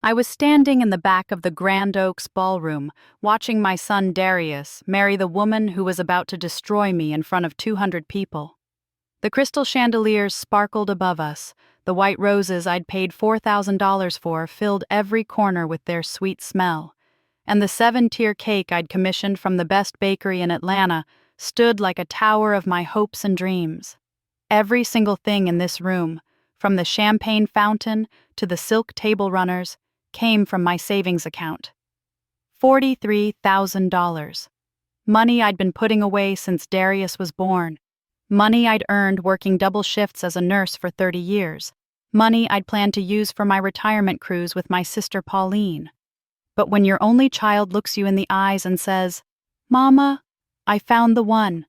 I was standing in the back of the Grand Oaks ballroom, watching my son Darius marry the woman who was about to destroy me in front of 200 people. The crystal chandeliers sparkled above us. The white roses I'd paid $4,000 for filled every corner with their sweet smell. And the 7-tier cake I'd commissioned from the best bakery in Atlanta stood like a tower of my hopes and dreams. Every single thing in this room, from the champagne fountain to the silk table runners, came from my savings account. $43,000. Money I'd been putting away since Darius was born. Money I'd earned working double shifts as a nurse for 30 years. Money I'd planned to use for my retirement cruise with my sister Pauline. But when your only child looks you in the eyes and says, "Mama, I found the one.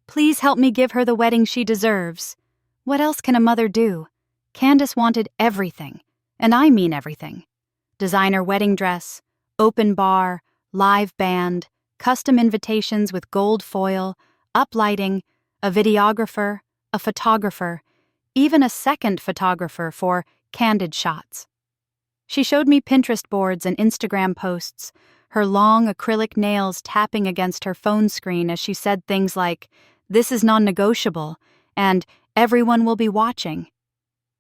Please help me give her the wedding she deserves." What else can a mother do? Candace wanted everything, and I mean everything. Designer wedding dress, open bar, live band, custom invitations with gold foil, uplighting, a videographer, a photographer, even a second photographer for candid shots. She showed me Pinterest boards and Instagram posts, her long acrylic nails tapping against her phone screen as she said things like, "This is non-negotiable," and "Everyone will be watching."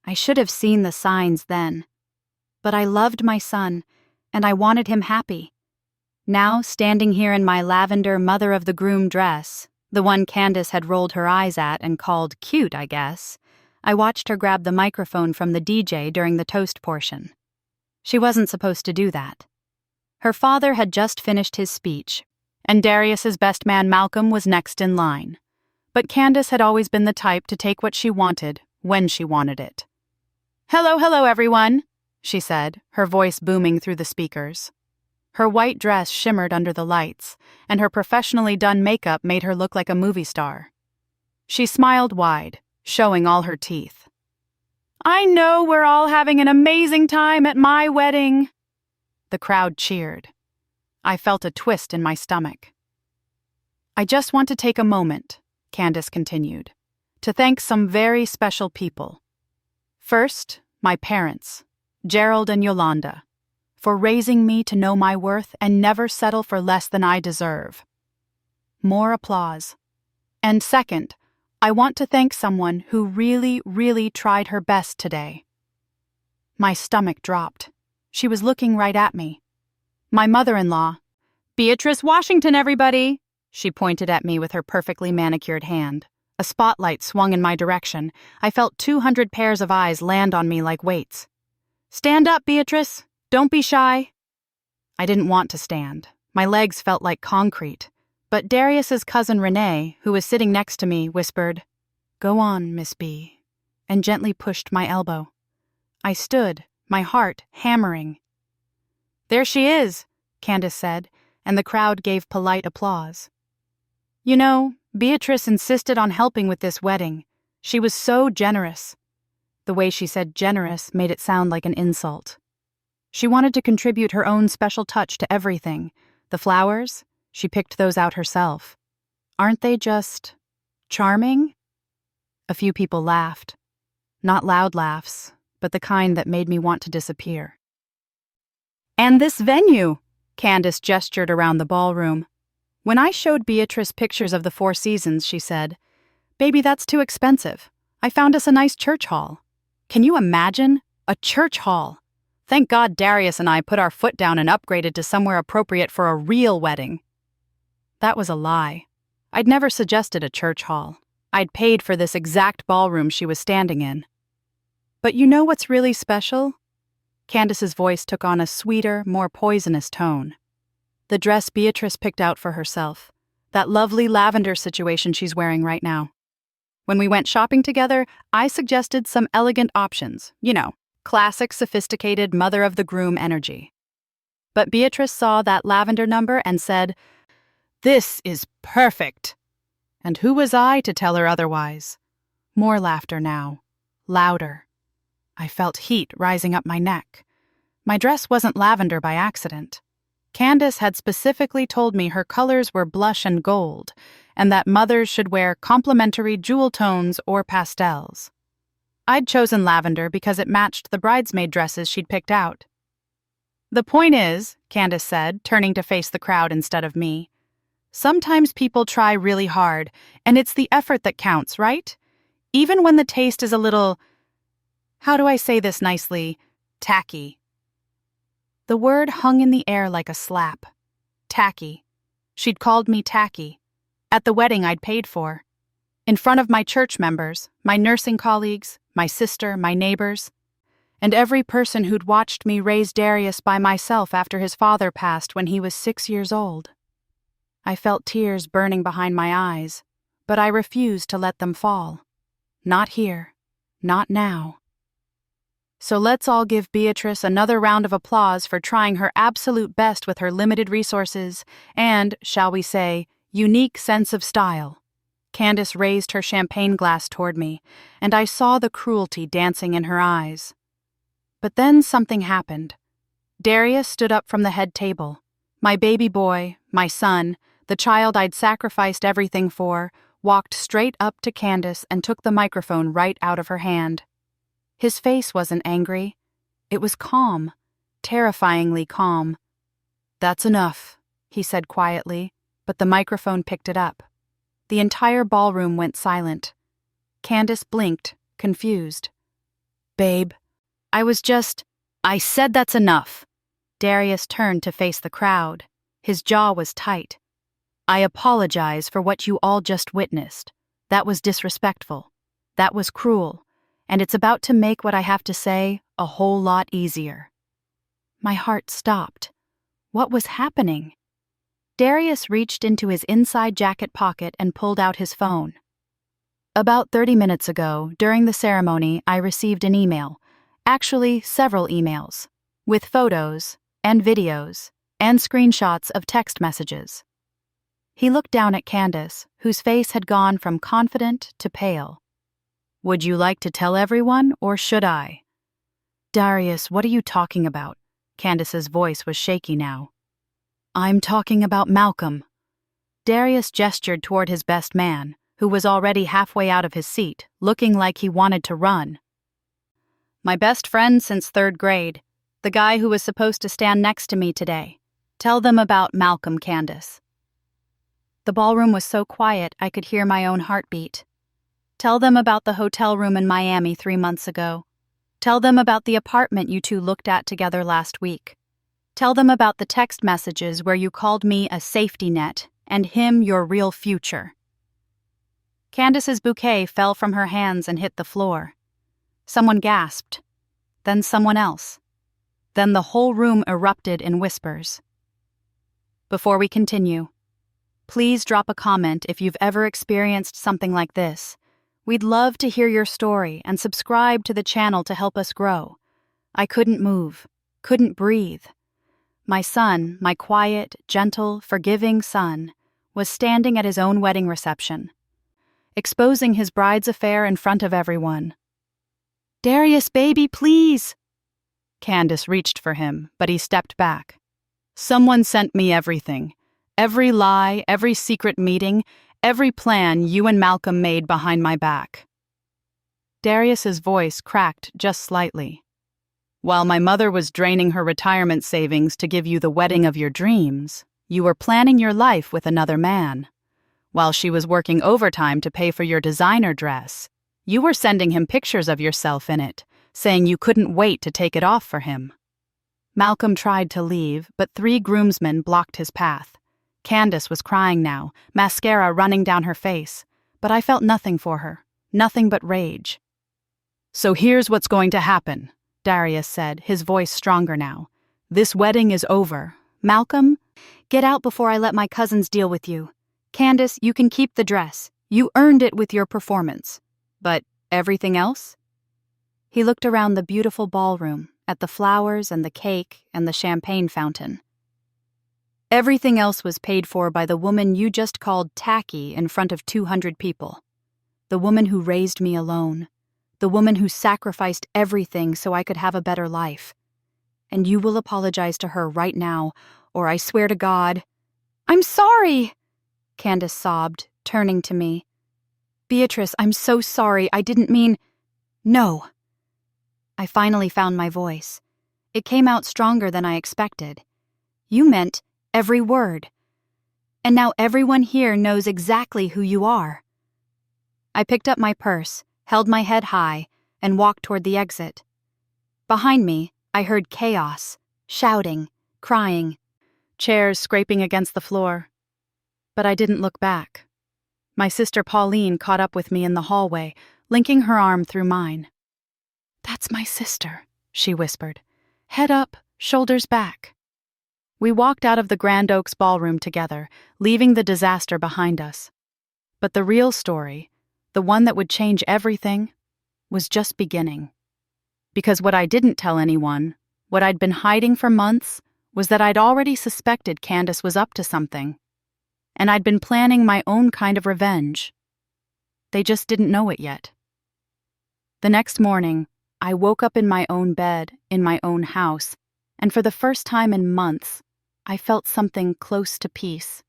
I should have seen the signs then. But I loved my son, and I wanted him happy. Now, standing here in my lavender mother of the groom dress, the one Candace had rolled her eyes at and called cute, I guess, I watched her grab the microphone from the DJ during the toast portion. She wasn't supposed to do that. Her father had just finished his speech, and Darius's best man Malcolm was next in line. But Candace had always been the type to take what she wanted, when she wanted it. Hello, everyone," she said, her voice booming through the speakers. Her white dress shimmered under the lights, and her professionally done makeup made her look like a movie star. She smiled wide, showing all her teeth. "I know we're all having an amazing time at my wedding." The crowd cheered. I felt a twist in my stomach. "I just want to take a moment," Candace continued, "to thank some very special people. First, my parents, Gerald and Yolanda, for raising me to know my worth and never settle for less than I deserve." More applause. "And second, I want to thank someone who really, really tried her best today." My stomach dropped. She was looking right at me. My mother-in-law. "Beatrice Washington, everybody!" She pointed at me with her perfectly manicured hand. A spotlight swung in my direction. I felt 200 pairs of eyes land on me like weights. "Stand up, Beatrice. Don't be shy." I didn't want to stand. My legs felt like concrete. But Darius's cousin Renee, who was sitting next to me, whispered, "Go on, Miss B," and gently pushed my elbow. I stood, my heart hammering. "There she is," Candace said, and the crowd gave polite applause. "You know, Beatrice insisted on helping with this wedding. She was so generous." The way she said generous made it sound like an insult. She wanted to contribute her own special touch to everything. The flowers, she picked those out herself. Aren't they just charming? A few people laughed. Not loud laughs, but the kind that made me want to disappear. "And this venue," Candace gestured around the ballroom. When I showed Beatrice pictures of the Four Seasons, she said, "Baby, that's too expensive. I found us a nice church hall." Can you imagine? A church hall. Thank God Darius and I put our foot down and upgraded to somewhere appropriate for a real wedding. That was a lie. I'd never suggested a church hall. I'd paid for this exact ballroom she was standing in. But you know what's really special? Candace's voice took on a sweeter, more poisonous tone. The dress Beatrice picked out for herself. That lovely lavender situation she's wearing right now. When we went shopping together, I suggested some elegant options. You know, classic, sophisticated mother of the groom energy. But Beatrice saw that lavender number and said, "This is perfect." And who was I to tell her otherwise? More laughter now. Louder. I felt heat rising up my neck. My dress wasn't lavender by accident. Candace had specifically told me her colors were blush and gold, and that mothers should wear complementary jewel tones or pastels. I'd chosen lavender because it matched the bridesmaid dresses she'd picked out. The point is, Candace said, turning to face the crowd instead of me, sometimes people try really hard, and it's the effort that counts, right? Even when the taste is a little, how do I say this nicely, tacky. The word hung in the air like a slap. Tacky. She'd called me tacky. At the wedding I'd paid for. In front of my church members, my nursing colleagues, my sister, my neighbors, and every person who'd watched me raise Darius by myself after his father passed when he was 6 years old. I felt tears burning behind my eyes, but I refused to let them fall. Not here. Not now. So let's all give Beatrice another round of applause for trying her absolute best with her limited resources and, shall we say, unique sense of style. Candace raised her champagne glass toward me, and I saw the cruelty dancing in her eyes. But then something happened. Darius stood up from the head table. My baby boy, my son, the child I'd sacrificed everything for, walked straight up to Candace and took the microphone right out of her hand. His face wasn't angry. It was calm, terrifyingly calm. "That's enough," he said quietly, but the microphone picked it up. The entire ballroom went silent. Candace blinked, confused. "Babe, I said that's enough." Darius turned to face the crowd. His jaw was tight. "I apologize for what you all just witnessed. That was disrespectful. That was cruel. And it's about to make what I have to say a whole lot easier." My heart stopped. What was happening? Darius reached into his inside jacket pocket and pulled out his phone. About 30 minutes ago, during the ceremony, I received an email, actually several emails, with photos and videos and screenshots of text messages. He looked down at Candace, whose face had gone from confident to pale. "Would you like to tell everyone, or should I?" "Darius, what are you talking about?" Candace's voice was shaky now. "I'm talking about Malcolm." Darius gestured toward his best man, who was already halfway out of his seat, looking like he wanted to run. "My best friend since 3rd grade, the guy who was supposed to stand next to me today. Tell them about Malcolm, Candace." The ballroom was so quiet I could hear my own heartbeat. "Tell them about the hotel room in Miami 3 months ago. Tell them about the apartment you two looked at together last week. Tell them about the text messages where you called me a safety net and him your real future." Candace's bouquet fell from her hands and hit the floor. Someone gasped. Then someone else. Then the whole room erupted in whispers. Before we continue, please drop a comment if you've ever experienced something like this. We'd love to hear your story and subscribe to the channel to help us grow. I couldn't move, couldn't breathe. My son, my quiet, gentle, forgiving son, was standing at his own wedding reception, exposing his bride's affair in front of everyone. "Darius, baby, please!" Candace reached for him, but he stepped back. "Someone sent me everything. Every lie, every secret meeting, every plan you and Malcolm made behind my back." Darius's voice cracked just slightly. "While my mother was draining her retirement savings to give you the wedding of your dreams, you were planning your life with another man. While she was working overtime to pay for your designer dress, you were sending him pictures of yourself in it, saying you couldn't wait to take it off for him." Malcolm tried to leave, but 3 groomsmen blocked his path. Candace was crying now, mascara running down her face, but I felt nothing for her, nothing but rage. "So here's what's going to happen," Darius said, his voice stronger now. "This wedding is over. Malcolm, get out before I let my cousins deal with you. Candace, you can keep the dress. You earned it with your performance. But everything else?" He looked around the beautiful ballroom, at the flowers and the cake and the champagne fountain. "Everything else was paid for by the woman you just called tacky in front of 200 people. The woman who raised me alone. The woman who sacrificed everything so I could have a better life. And you will apologize to her right now, or I swear to God—" "I'm sorry!" Candace sobbed, turning to me. "Beatrice, I'm so sorry. I didn't mean—" "No." I finally found my voice. It came out stronger than I expected. You meant every word. And now everyone here knows exactly who you are. I picked up my purse, held my head high, and walked toward the exit. Behind me, I heard chaos, shouting, crying, chairs scraping against the floor. But I didn't look back. My sister Pauline caught up with me in the hallway, linking her arm through mine. "That's my sister," she whispered. "Head up, shoulders back." We walked out of the Grand Oaks ballroom together, leaving the disaster behind us. But the real story, the one that would change everything, was just beginning. Because what I didn't tell anyone, what I'd been hiding for months, was that I'd already suspected Candace was up to something. And I'd been planning my own kind of revenge. They just didn't know it yet. The next morning, I woke up in my own bed, in my own house, and for the first time in months, I felt something close to peace.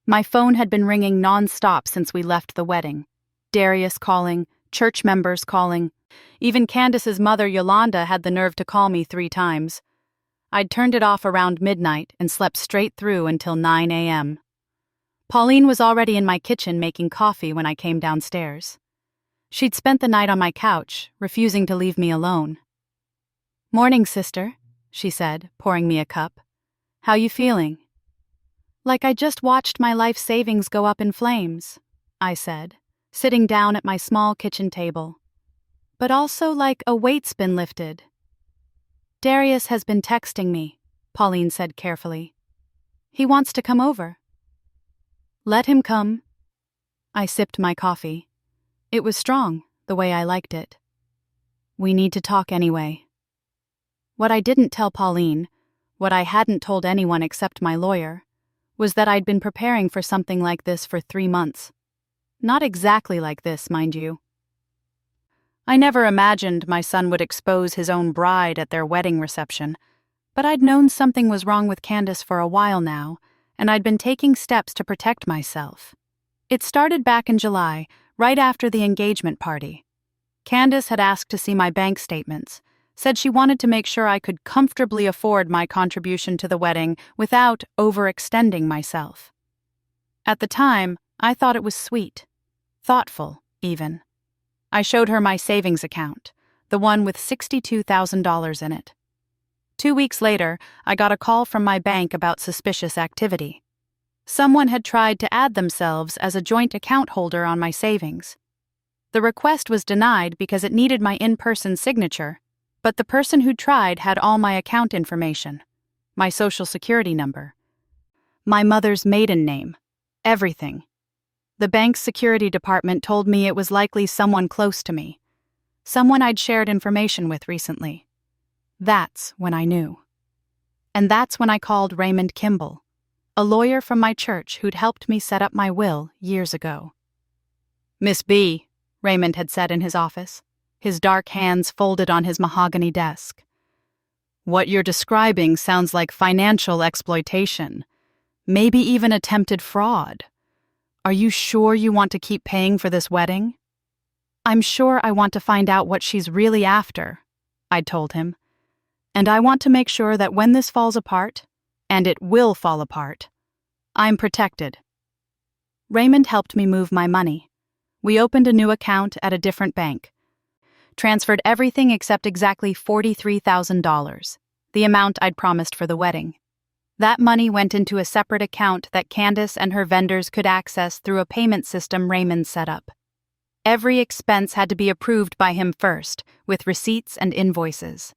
My phone had been ringing non-stop since we left the wedding. Darius calling, church members calling. Even Candace's mother, Yolanda, had the nerve to call me 3 times. I'd turned it off around midnight and slept straight through until 9 a.m. Pauline was already in my kitchen making coffee when I came downstairs. She'd spent the night on my couch, refusing to leave me alone. "Morning, sister," she said, pouring me a cup. "How you feeling?" "Like I just watched my life savings go up in flames," I said, sitting down at my small kitchen table. "But also like a weight's been lifted." "Darius has been texting me," Pauline said carefully. "He wants to come over." "Let him come." I sipped my coffee. It was strong, the way I liked it. "We need to talk anyway." What I didn't tell Pauline, what I hadn't told anyone except my lawyer, was that I'd been preparing for something like this for 3 months. Not exactly like this, mind you. I never imagined my son would expose his own bride at their wedding reception, but I'd known something was wrong with Candace for a while now, and I'd been taking steps to protect myself. It started back in July, right after the engagement party. Candace had asked to see my bank statements, said she wanted to make sure I could comfortably afford my contribution to the wedding without overextending myself. At the time, I thought it was sweet, thoughtful, even. I showed her my savings account, the one with $62,000 in it. 2 weeks later, I got a call from my bank about suspicious activity. Someone had tried to add themselves as a joint account holder on my savings. The request was denied because it needed my in-person signature, but the person who tried had all my account information, my social security number, my mother's maiden name, everything. The bank's security department told me it was likely someone close to me, someone I'd shared information with recently. That's when I knew. And that's when I called Raymond Kimball, a lawyer from my church who'd helped me set up my will years ago. "Miss B," Raymond had said in his office, his dark hands folded on his mahogany desk. "What you're describing sounds like financial exploitation, maybe even attempted fraud. Are you sure you want to keep paying for this wedding?" "I'm sure I want to find out what she's really after," I'd told him. "And I want to make sure that when this falls apart, and it will fall apart, I'm protected." Raymond helped me move my money. We opened a new account at a different bank. Transferred everything except exactly $43,000, the amount I'd promised for the wedding. That money went into a separate account that Candace and her vendors could access through a payment system Raymond set up. Every expense had to be approved by him first, with receipts and invoices.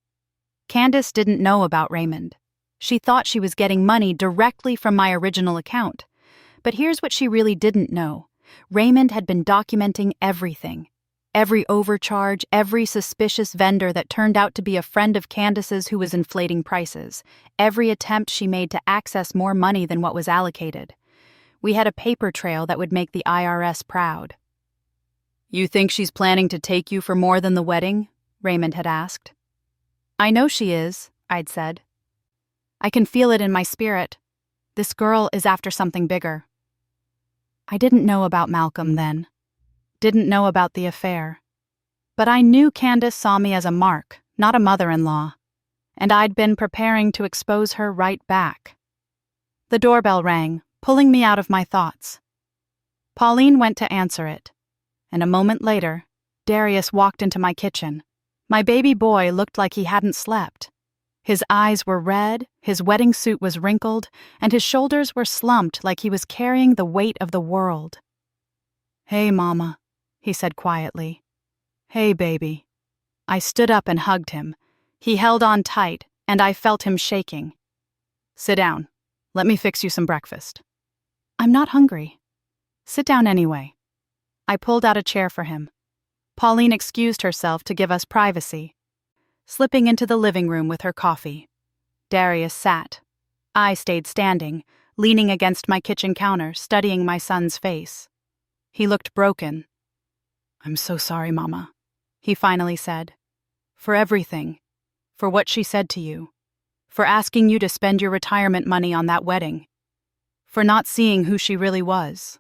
Candace didn't know about Raymond. She thought she was getting money directly from my original account. But here's what she really didn't know. Raymond had been documenting everything. Every overcharge, every suspicious vendor that turned out to be a friend of Candace's who was inflating prices, every attempt she made to access more money than what was allocated. We had a paper trail that would make the IRS proud. "You think she's planning to take you for more than the wedding?" Raymond had asked. "I know she is," I'd said. "I can feel it in my spirit. This girl is after something bigger." I didn't know about Malcolm then. Didn't know about the affair. But I knew Candace saw me as a mark, not a mother-in-law. and I'd been preparing to expose her right back. The doorbell rang, pulling me out of my thoughts. Pauline went to answer it, and a moment later, Darius walked into my kitchen. My baby boy looked like he hadn't slept. His eyes were red, his wedding suit was wrinkled, and his shoulders were slumped like he was carrying the weight of the world. "Hey, Mama," he said quietly. "Hey, baby." I stood up and hugged him. He held on tight, and I felt him shaking. "Sit down. Let me fix you some breakfast." "I'm not hungry." "Sit down anyway." I pulled out a chair for him. Pauline excused herself to give us privacy, slipping into the living room with her coffee. Darius sat. I stayed standing, leaning against my kitchen counter, studying my son's face. He looked broken. "I'm so sorry, Mama," he finally said. "For everything. For what she said to you. For asking you to spend your retirement money on that wedding. For not seeing who she really was."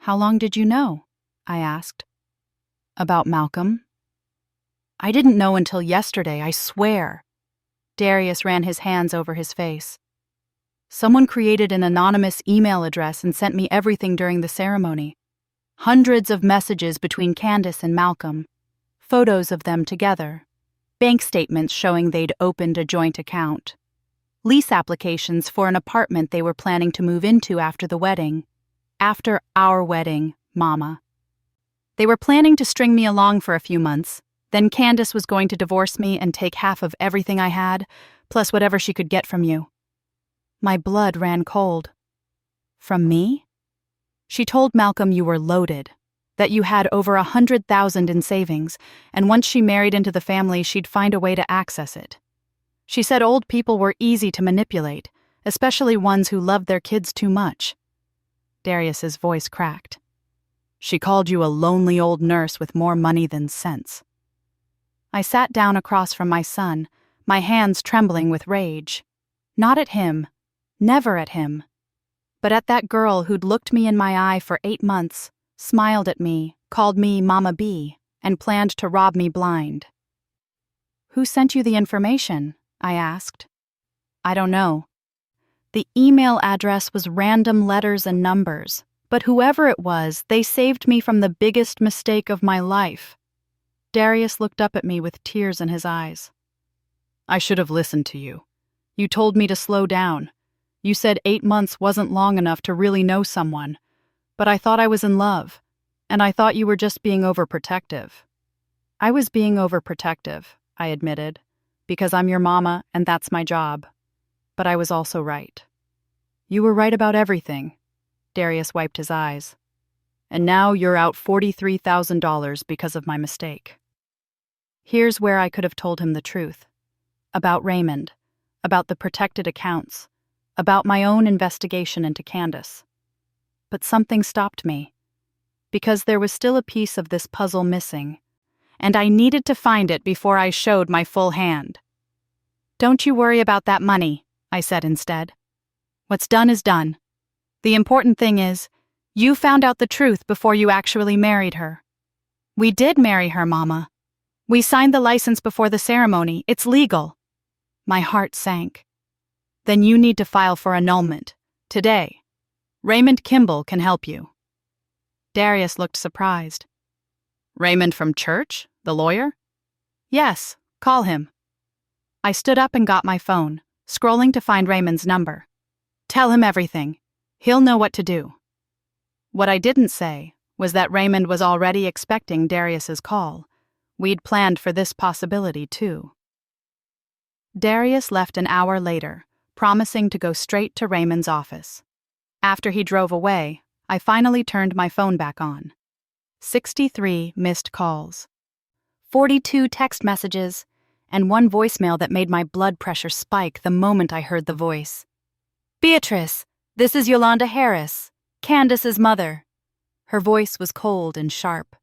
"How long did you know?" I asked. "About Malcolm?" "I didn't know until yesterday, I swear." Darius ran his hands over his face. "Someone created an anonymous email address and sent me everything during the ceremony. Hundreds of messages between Candace and Malcolm. Photos of them together. Bank statements showing they'd opened a joint account. Lease applications for an apartment they were planning to move into after the wedding. After our wedding, Mama. They were planning to string me along for a few months. Then Candace was going to divorce me and take half of everything I had, plus whatever she could get from you." My blood ran cold. "From me?" "She told Malcolm you were loaded, that you had over 100,000 in savings, and once she married into the family, she'd find a way to access it. She said old people were easy to manipulate, especially ones who loved their kids too much." Darius's voice cracked. "She called you a lonely old nurse with more money than sense." I sat down across from my son, my hands trembling with rage. Not at him, never at him, but at that girl who'd looked me in my eye for 8 months, smiled at me, called me Mama B, and planned to rob me blind. "Who sent you the information?" I asked. "I don't know. The email address was random letters and numbers, but whoever it was, they saved me from the biggest mistake of my life." Darius looked up at me with tears in his eyes. "I should have listened to you. You told me to slow down. You said 8 months wasn't long enough to really know someone, but I thought I was in love, and I thought you were just being overprotective." "I was being overprotective," I admitted, "because I'm your mama and that's my job. But I was also right." "You were right about everything." Darius wiped his eyes. "And now you're out $43,000 because of my mistake." Here's where I could have told him the truth. About Raymond, about the protected accounts, about my own investigation into Candace. But something stopped me, because there was still a piece of this puzzle missing, and I needed to find it before I showed my full hand. "Don't you worry about that money," I said instead. "What's done is done. The important thing is, you found out the truth before you actually married her." "We did marry her, Mama. We signed the license before the ceremony. It's legal." My heart sank. "Then you need to file for annulment. Today. Raymond Kimball can help you." Darius looked surprised. "Raymond from church? The lawyer?" "Yes, call him." I stood up and got my phone, scrolling to find Raymond's number. "Tell him everything. He'll know what to do." What I didn't say was that Raymond was already expecting Darius's call. We'd planned for this possibility, too. Darius left an hour later, promising to go straight to Raymond's office. After he drove away, I finally turned my phone back on. 63 missed calls, 42 text messages, and one voicemail that made my blood pressure spike the moment I heard the voice. "Beatrice, this is Yolanda Harris, Candace's mother." Her voice was cold and sharp.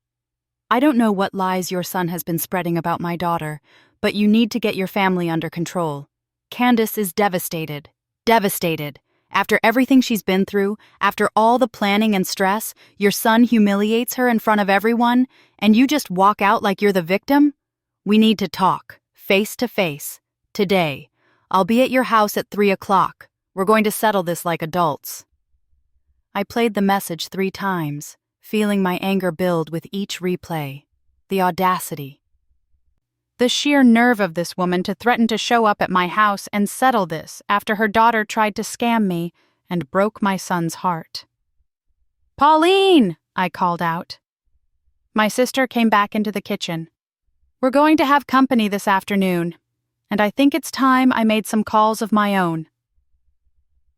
"I don't know what lies your son has been spreading about my daughter, but you need to get your family under control. Candace is devastated. Devastated. After everything she's been through, after all the planning and stress, your son humiliates her in front of everyone, and you just walk out like you're the victim? We need to talk, face to face. Today. I'll be at your house at 3 o'clock. We're going to settle this like adults." I played the message 3 times, feeling my anger build with each replay. The audacity. The sheer nerve of this woman to threaten to show up at my house and settle this after her daughter tried to scam me and broke my son's heart. "Pauline!" I called out. My sister came back into the kitchen. "We're going to have company this afternoon, and I think it's time I made some calls of my own."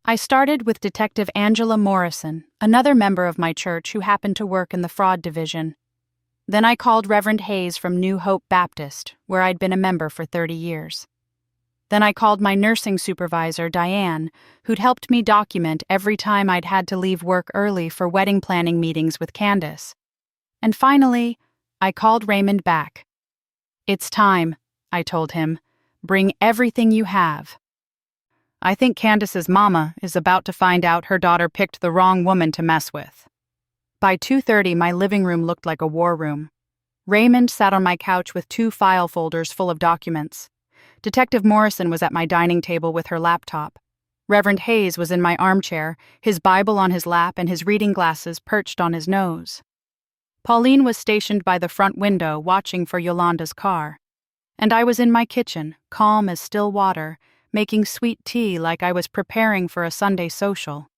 I started with Detective Angela Morrison, another member of my church who happened to work in the fraud division. Then I called Reverend Hayes from New Hope Baptist, where I'd been a member for 30 years. Then I called my nursing supervisor, Diane, who'd helped me document every time I'd had to leave work early for wedding planning meetings with Candace. And finally, I called Raymond back. "It's time," I told him. "Bring everything you have." I think Candace's mama is about to find out her daughter picked the wrong woman to mess with. By 2:30, my living room looked like a war room. Raymond sat on my couch with 2 file folders full of documents. Detective Morrison was at my dining table with her laptop. Reverend Hayes was in my armchair, his Bible on his lap and his reading glasses perched on his nose. Pauline was stationed by the front window watching for Yolanda's car. And I was in my kitchen, calm as still water, making sweet tea like I was preparing for a Sunday social.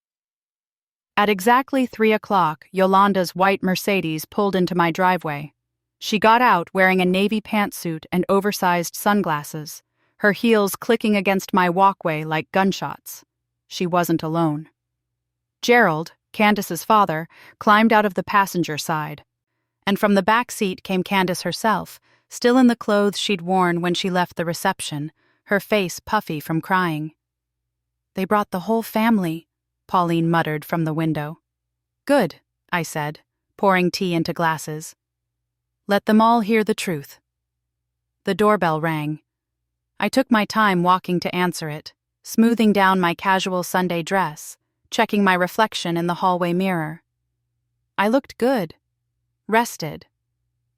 At exactly 3 o'clock, Yolanda's white Mercedes pulled into my driveway. She got out wearing a navy pantsuit and oversized sunglasses, her heels clicking against my walkway like gunshots. She wasn't alone. Gerald, Candace's father, climbed out of the passenger side. And from the back seat came Candace herself, still in the clothes she'd worn when she left the reception, her face puffy from crying. "They brought the whole family," Pauline muttered from the window. "Good," I said, pouring tea into glasses. "Let them all hear the truth." The doorbell rang. I took my time walking to answer it, smoothing down my casual Sunday dress, checking my reflection in the hallway mirror. I looked good, rested,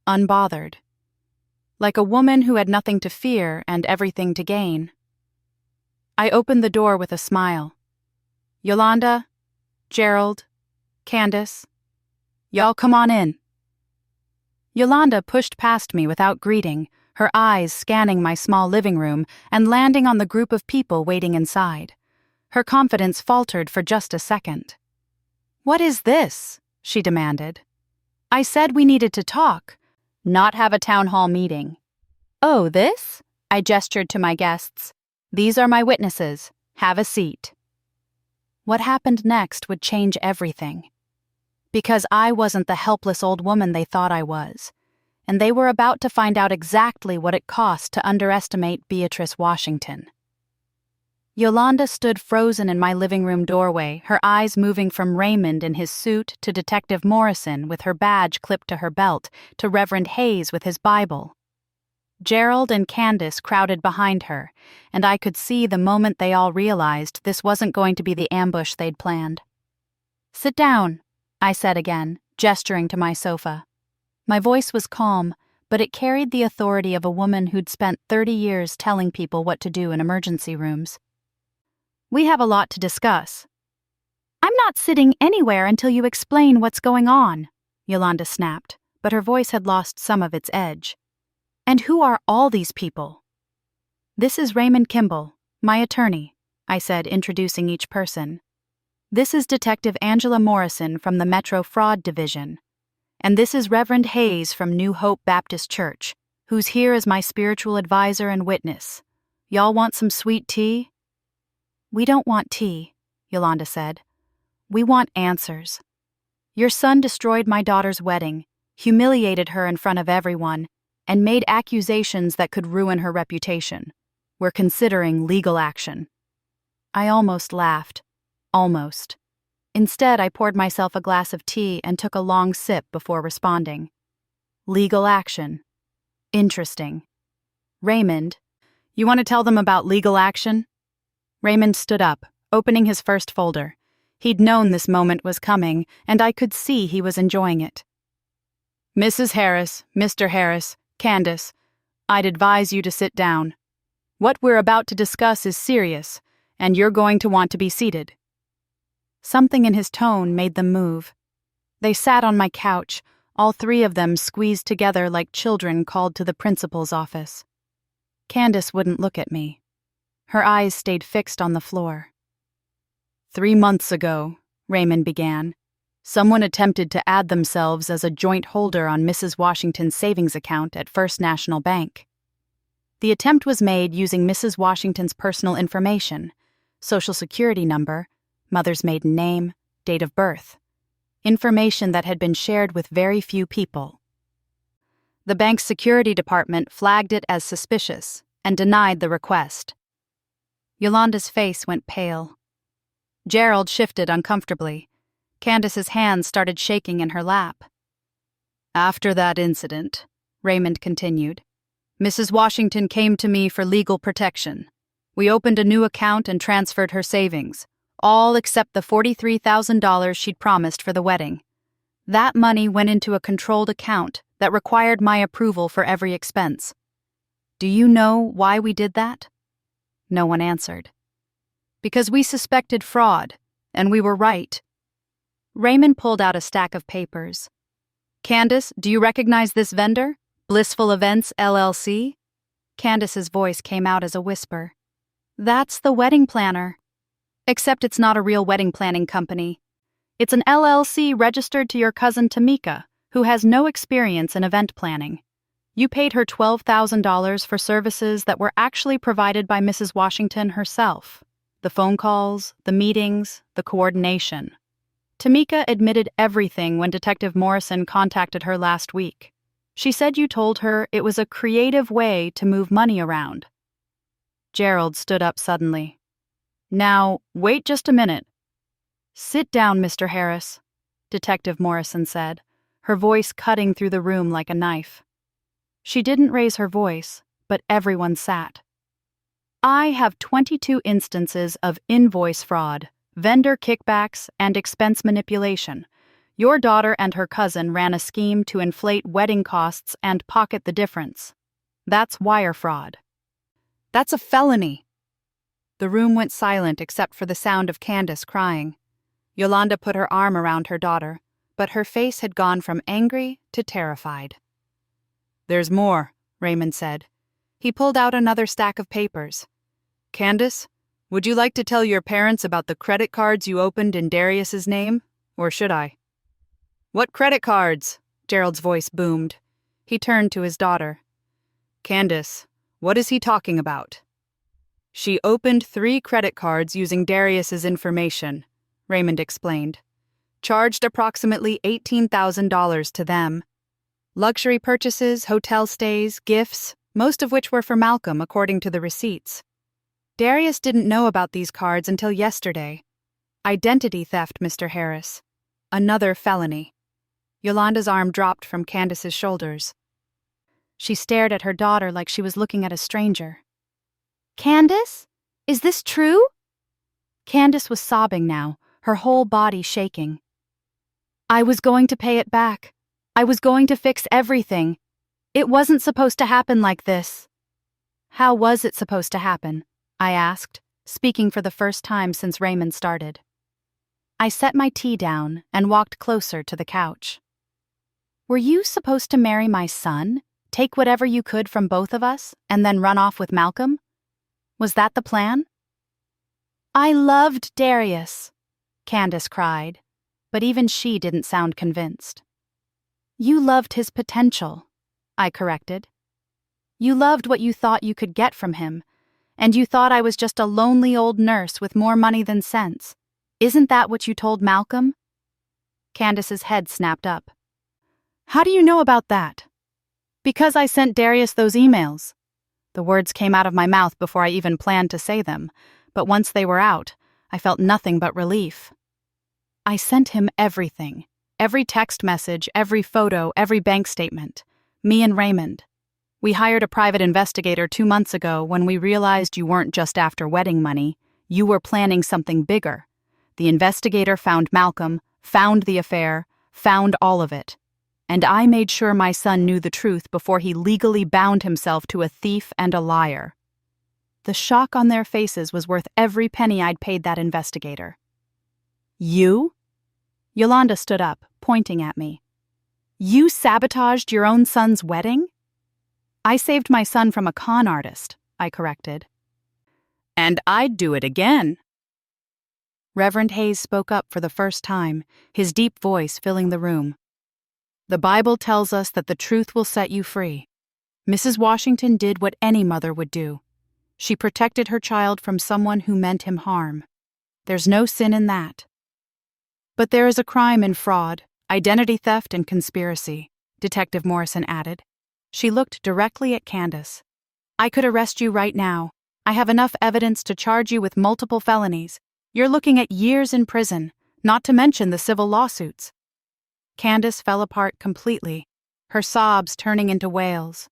unbothered. Like a woman who had nothing to fear and everything to gain. I opened the door with a smile. "Yolanda, Gerald, Candace, y'all come on in." Yolanda pushed past me without greeting, her eyes scanning my small living room and landing on the group of people waiting inside. Her confidence faltered for just a second. "What is this?" she demanded. "I said we needed to talk, not have a town hall meeting." "Oh, this?" I gestured to my guests. "These are my witnesses. Have a seat." What happened next would change everything. Because I wasn't the helpless old woman they thought I was, and they were about to find out exactly what it cost to underestimate Beatrice Washington. Yolanda stood frozen in my living room doorway, her eyes moving from Raymond in his suit to Detective Morrison with her badge clipped to her belt to Reverend Hayes with his Bible. Gerald and Candace crowded behind her, and I could see the moment they all realized this wasn't going to be the ambush they'd planned. "Sit down," I said again, gesturing to my sofa. My voice was calm, but it carried the authority of a woman who'd spent 30 years telling people what to do in emergency rooms. "We have a lot to discuss." "I'm not sitting anywhere until you explain what's going on," Yolanda snapped, but her voice had lost some of its edge. "And who are all these people?" "This is Raymond Kimball, my attorney," I said, introducing each person. "This is Detective Angela Morrison from the Metro Fraud Division. And this is Reverend Hayes from New Hope Baptist Church, who's here as my spiritual advisor and witness. Y'all want some sweet tea?" "We don't want tea," Yolanda said. "We want answers. Your son destroyed my daughter's wedding, humiliated her in front of everyone, and made accusations that could ruin her reputation. We're considering legal action." I almost laughed. Almost. Instead, I poured myself a glass of tea and took a long sip before responding. Legal action. Interesting. "Raymond, you want to tell them about legal action?" Raymond stood up, opening his first folder. He'd known this moment was coming, and I could see he was enjoying it. "Mrs. Harris, Mr. Harris, Candace, I'd advise you to sit down." What we're about to discuss is serious, and you're going to want to be seated." Something in his tone made them move. They sat on my couch, all three of them squeezed together like children called to the principal's office. Candace wouldn't look at me. Her eyes stayed fixed on the floor. 3 months ago, Raymond began, someone attempted to add themselves as a joint holder on Mrs. Washington's savings account at First National Bank. The attempt was made using Mrs. Washington's personal information, Social Security number, mother's maiden name, date of birth, information that had been shared with very few people. The bank's security department flagged it as suspicious and denied the request. Yolanda's face went pale. Gerald shifted uncomfortably. Candace's hands started shaking in her lap. "After that incident," Raymond continued, "Mrs. Washington came to me for legal protection. We opened a new account and transferred her savings, all except the $43,000 she'd promised for the wedding. That money went into a controlled account that required my approval for every expense. Do you know why we did that?" No one answered. "Because we suspected fraud, and we were right." Raymond pulled out a stack of papers. "Candace, do you recognize this vendor? Blissful Events, LLC?" Candace's voice came out as a whisper. "That's the wedding planner. Except it's not a real wedding planning company. It's an LLC registered to your cousin Tamika, who has no experience in event planning. You paid her $12,000 for services that were actually provided by Mrs. Washington herself. The phone calls, the meetings, the coordination. Tamika admitted everything when Detective Morrison contacted her last week. She said you told her it was a creative way to move money around." Gerald stood up suddenly. "Now, wait just a minute." "Sit down, Mr. Harris," Detective Morrison said, her voice cutting through the room like a knife. She didn't raise her voice, but everyone sat. "I have 22 instances of invoice fraud, vendor kickbacks, and expense manipulation. Your daughter and her cousin ran a scheme to inflate wedding costs and pocket the difference. That's wire fraud. That's a felony." The room went silent except for the sound of Candace crying. Yolanda put her arm around her daughter, but her face had gone from angry to terrified. "There's more," Raymond said. He pulled out another stack of papers. "Candace, would you like to tell your parents about the credit cards you opened in Darius's name, or should I?" "What credit cards?" Gerald's voice boomed. He turned to his daughter. "Candace, what is he talking about?" "She opened 3 credit cards using Darius's information," Raymond explained. "Charged approximately $18,000 to them. Luxury purchases, hotel stays, gifts, most of which were for Malcolm according to the receipts. Darius didn't know about these cards until yesterday. Identity theft, Mr. Harris. Another felony." Yolanda's arm dropped from Candace's shoulders. She stared at her daughter like she was looking at a stranger. "Candace? Is this true?" Candace was sobbing now, her whole body shaking. "I was going to pay it back. I was going to fix everything. It wasn't supposed to happen like this." "How was it supposed to happen?" I asked, speaking for the first time since Raymond started. I set my tea down and walked closer to the couch. "Were you supposed to marry my son, take whatever you could from both of us, and then run off with Malcolm? Was that the plan?" "I loved Darius," Candace cried, but even she didn't sound convinced. "You loved his potential," I corrected. "You loved what you thought you could get from him, and you thought I was just a lonely old nurse with more money than sense. Isn't that what you told Malcolm?" Candace's head snapped up. "How do you know about that?" "Because I sent Darius those emails." The words came out of my mouth before I even planned to say them, but once they were out, I felt nothing but relief. I sent him everything. Every text message, every photo, every bank statement. Me and Raymond. We hired a private investigator 2 months ago when we realized you weren't just after wedding money, you were planning something bigger. The investigator found Malcolm, found the affair, found all of it. And I made sure my son knew the truth before he legally bound himself to a thief and a liar. The shock on their faces was worth every penny I'd paid that investigator. You? Yolanda stood up, pointing at me. You sabotaged your own son's wedding? I saved my son from a con artist, I corrected. And I'd do it again. Reverend Hayes spoke up for the first time, his deep voice filling the room. The Bible tells us that the truth will set you free. Mrs. Washington did what any mother would do. She protected her child from someone who meant him harm. There's no sin in that. But there is a crime in fraud, identity theft, and conspiracy, Detective Morrison added. She looked directly at Candace. I could arrest you right now. I have enough evidence to charge you with multiple felonies. You're looking at years in prison, not to mention the civil lawsuits. Candace fell apart completely, her sobs turning into wails.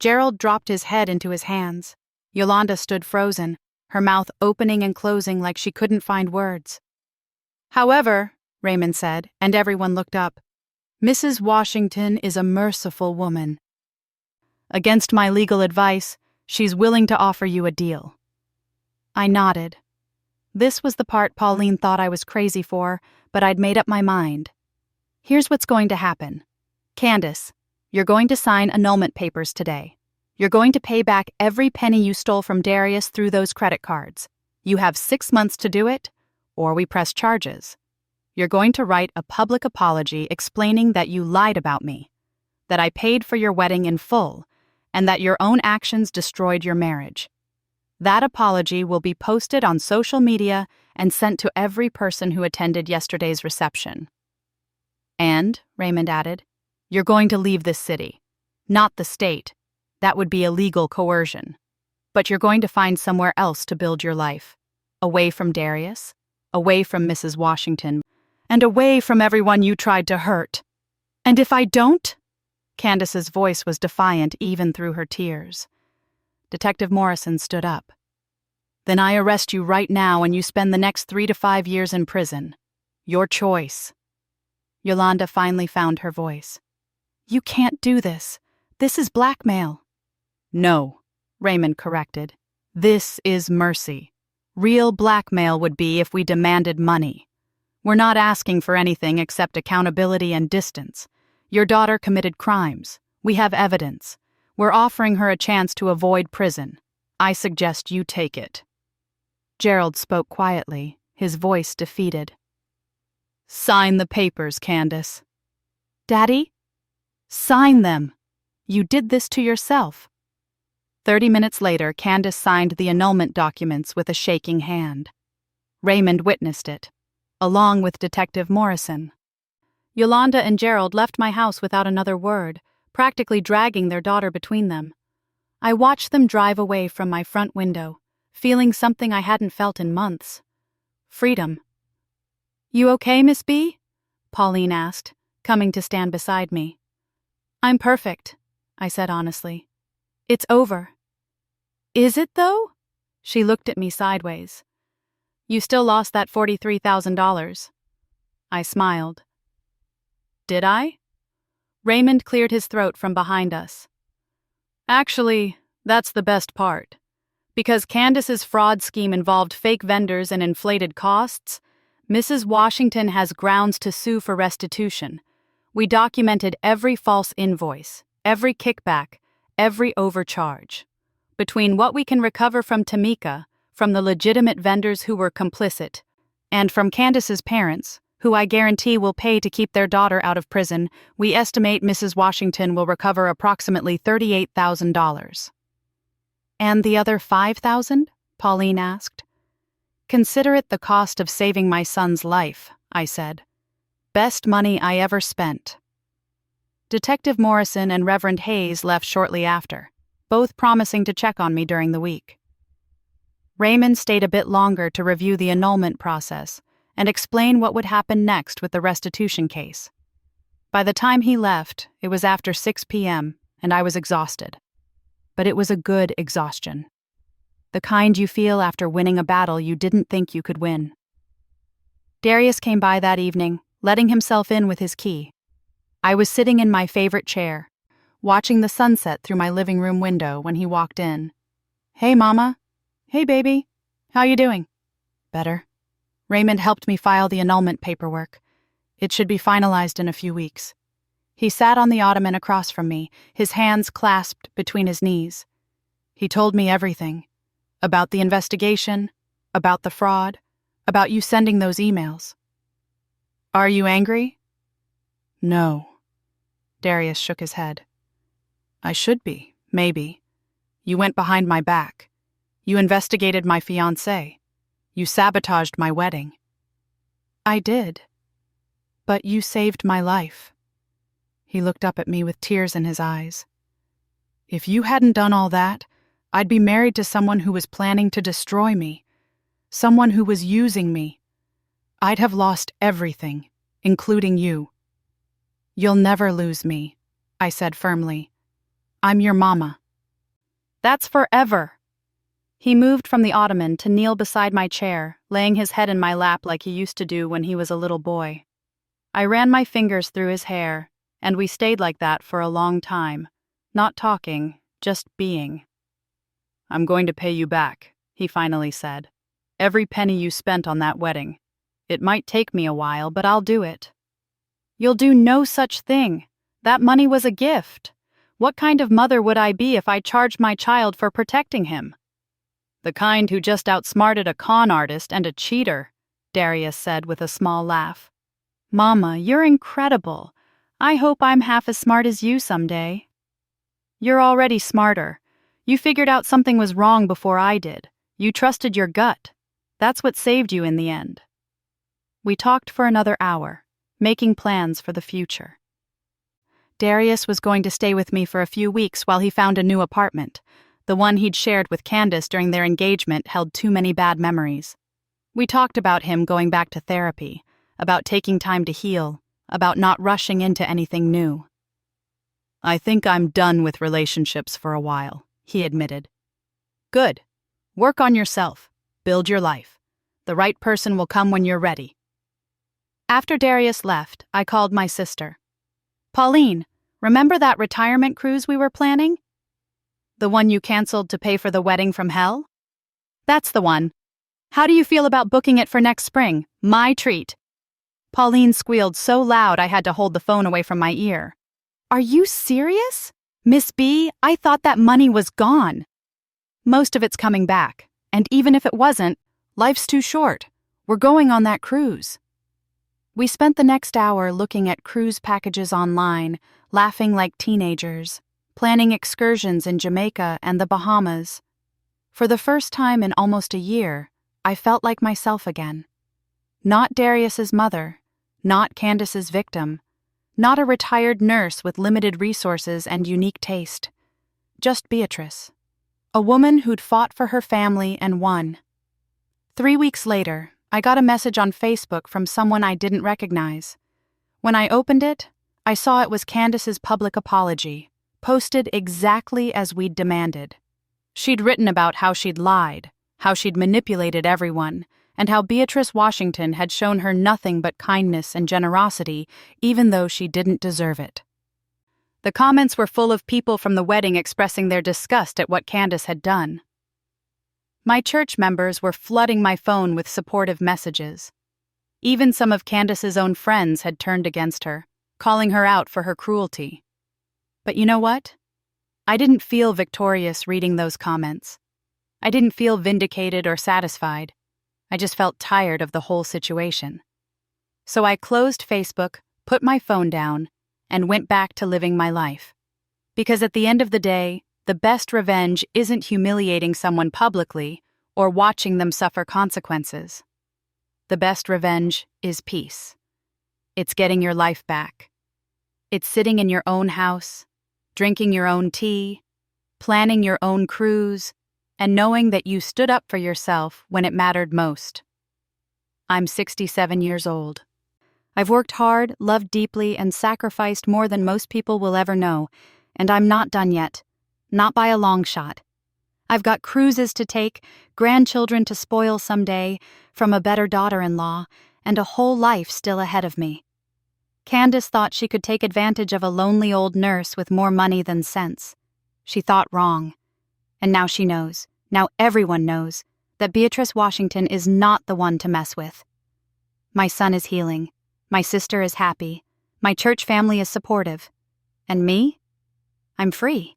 Gerald dropped his head into his hands. Yolanda stood frozen, her mouth opening and closing like she couldn't find words. However, Raymond said, and everyone looked up, Mrs. Washington is a merciful woman. Against my legal advice, she's willing to offer you a deal. I nodded. This was the part Pauline thought I was crazy for, but I'd made up my mind. Here's what's going to happen. Candace, you're going to sign annulment papers today. You're going to pay back every penny you stole from Darius through those credit cards. You have 6 months to do it, or we press charges. You're going to write a public apology explaining that you lied about me, that I paid for your wedding in full, and that your own actions destroyed your marriage. That apology will be posted on social media and sent to every person who attended yesterday's reception. And, Raymond added, you're going to leave this city, not the state. That would be illegal coercion. But you're going to find somewhere else to build your life, away from Darius, away from Mrs. Washington, and away from everyone you tried to hurt. And if I don't? Candace's voice was defiant even through her tears. Detective Morrison stood up. Then I arrest you right now and you spend the next 3 to 5 years in prison. Your choice. Yolanda finally found her voice. You can't do this. This is blackmail. No, Raymond corrected. This is mercy. Real blackmail would be if we demanded money. We're not asking for anything except accountability and distance. Your daughter committed crimes. We have evidence. We're offering her a chance to avoid prison. I suggest you take it. Gerald spoke quietly, his voice defeated. Sign the papers, Candace. Daddy? Sign them. You did this to yourself. 30 minutes later, Candace signed the annulment documents with a shaking hand. Raymond witnessed it, along with Detective Morrison. Yolanda and Gerald left my house without another word, practically dragging their daughter between them. I watched them drive away from my front window, feeling something I hadn't felt in months. Freedom. You okay, Miss B? Pauline asked, coming to stand beside me. I'm perfect, I said honestly. It's over. Is it, though? She looked at me sideways. You still lost that $43,000. I smiled. Did I? Raymond cleared his throat from behind us. Actually, that's the best part. Because Candace's fraud scheme involved fake vendors and inflated costs, Mrs. Washington has grounds to sue for restitution. We documented every false invoice, every kickback, every overcharge. Between what we can recover from Tamika, from the legitimate vendors who were complicit, and from Candace's parents, who I guarantee will pay to keep their daughter out of prison, we estimate Mrs. Washington will recover approximately $38,000. And the other $5,000? Pauline asked. Consider it the cost of saving my son's life, I said. Best money I ever spent. Detective Morrison and Reverend Hayes left shortly after, both promising to check on me during the week. Raymond stayed a bit longer to review the annulment process and explain what would happen next with the restitution case. By the time he left, it was after 6 p.m., and I was exhausted. But it was a good exhaustion. The kind you feel after winning a battle you didn't think you could win. Darius came by that evening, letting himself in with his key. I was sitting in my favorite chair, watching the sunset through my living room window when he walked in. Hey, Mama. Hey, baby. How you doing? Better. Raymond helped me file the annulment paperwork. It should be finalized in a few weeks. He sat on the ottoman across from me, his hands clasped between his knees. He told me everything. About the investigation, about the fraud, about you sending those emails. Are you angry? No. Darius shook his head. I should be, maybe. You went behind my back. You investigated my fiancé. You sabotaged my wedding. I did. But you saved my life. He looked up at me with tears in his eyes. If you hadn't done all that, I'd be married to someone who was planning to destroy me. Someone who was using me. I'd have lost everything, including you. You'll never lose me, I said firmly. I'm your mama. That's forever. He moved from the ottoman to kneel beside my chair, laying his head in my lap like he used to do when he was a little boy. I ran my fingers through his hair, and we stayed like that for a long time, not talking, just being. I'm going to pay you back, he finally said. Every penny you spent on that wedding. It might take me a while, but I'll do it. You'll do no such thing. That money was a gift. What kind of mother would I be if I charged my child for protecting him? The kind who just outsmarted a con artist and a cheater, Darius said with a small laugh. Mama, you're incredible. I hope I'm half as smart as you someday. You're already smarter. You figured out something was wrong before I did. You trusted your gut. That's what saved you in the end. We talked for another hour, making plans for the future. Darius was going to stay with me for a few weeks while he found a new apartment. The one he'd shared with Candace during their engagement held too many bad memories. We talked about him going back to therapy, about taking time to heal, about not rushing into anything new. I think I'm done with relationships for a while, he admitted. Good. Work on yourself. Build your life. The right person will come when you're ready. After Darius left, I called my sister. Pauline, remember that retirement cruise we were planning? The one you canceled to pay for the wedding from hell? That's the one. How do you feel about booking it for next spring? My treat. Pauline squealed so loud I had to hold the phone away from my ear. Are you serious? Miss B, I thought that money was gone. Most of it's coming back, and even if it wasn't, life's too short. We're going on that cruise. We spent the next hour looking at cruise packages online, laughing like teenagers, planning excursions in Jamaica and the Bahamas. For the first time in almost a year, I felt like myself again. Not Darius's mother, not Candace's victim, not a retired nurse with limited resources and unique taste. Just Beatrice, a woman who'd fought for her family and won. 3 weeks later, I got a message on Facebook from someone I didn't recognize. When I opened it, I saw it was Candace's public apology, posted exactly as we'd demanded. She'd written about how she'd lied, how she'd manipulated everyone, and how Beatrice Washington had shown her nothing but kindness and generosity, even though she didn't deserve it. The comments were full of people from the wedding expressing their disgust at what Candace had done. My church members were flooding my phone with supportive messages. Even some of Candace's own friends had turned against her, calling her out for her cruelty. But you know what? I didn't feel victorious reading those comments. I didn't feel vindicated or satisfied. I just felt tired of the whole situation. So I closed Facebook, put my phone down, and went back to living my life. Because at the end of the day, the best revenge isn't humiliating someone publicly or watching them suffer consequences. The best revenge is peace. It's getting your life back. It's sitting in your own house, drinking your own tea, planning your own cruise, and knowing that you stood up for yourself when it mattered most. I'm 67 years old. I've worked hard, loved deeply, and sacrificed more than most people will ever know, and I'm not done yet. Not by a long shot. I've got cruises to take, grandchildren to spoil someday, from a better daughter-in-law, and a whole life still ahead of me. Candace thought she could take advantage of a lonely old nurse with more money than sense. She thought wrong. And now she knows. Now everyone knows that Beatrice Washington is not the one to mess with. My son is healing. My sister is happy. My church family is supportive. And me? I'm free.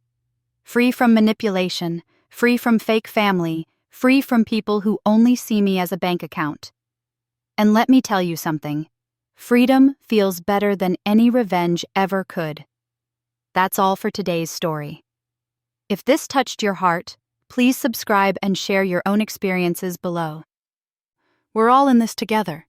Free from manipulation, free from fake family, free from people who only see me as a bank account. And let me tell you something. Freedom feels better than any revenge ever could. That's all for today's story. If this touched your heart, please subscribe and share your own experiences below. We're all in this together.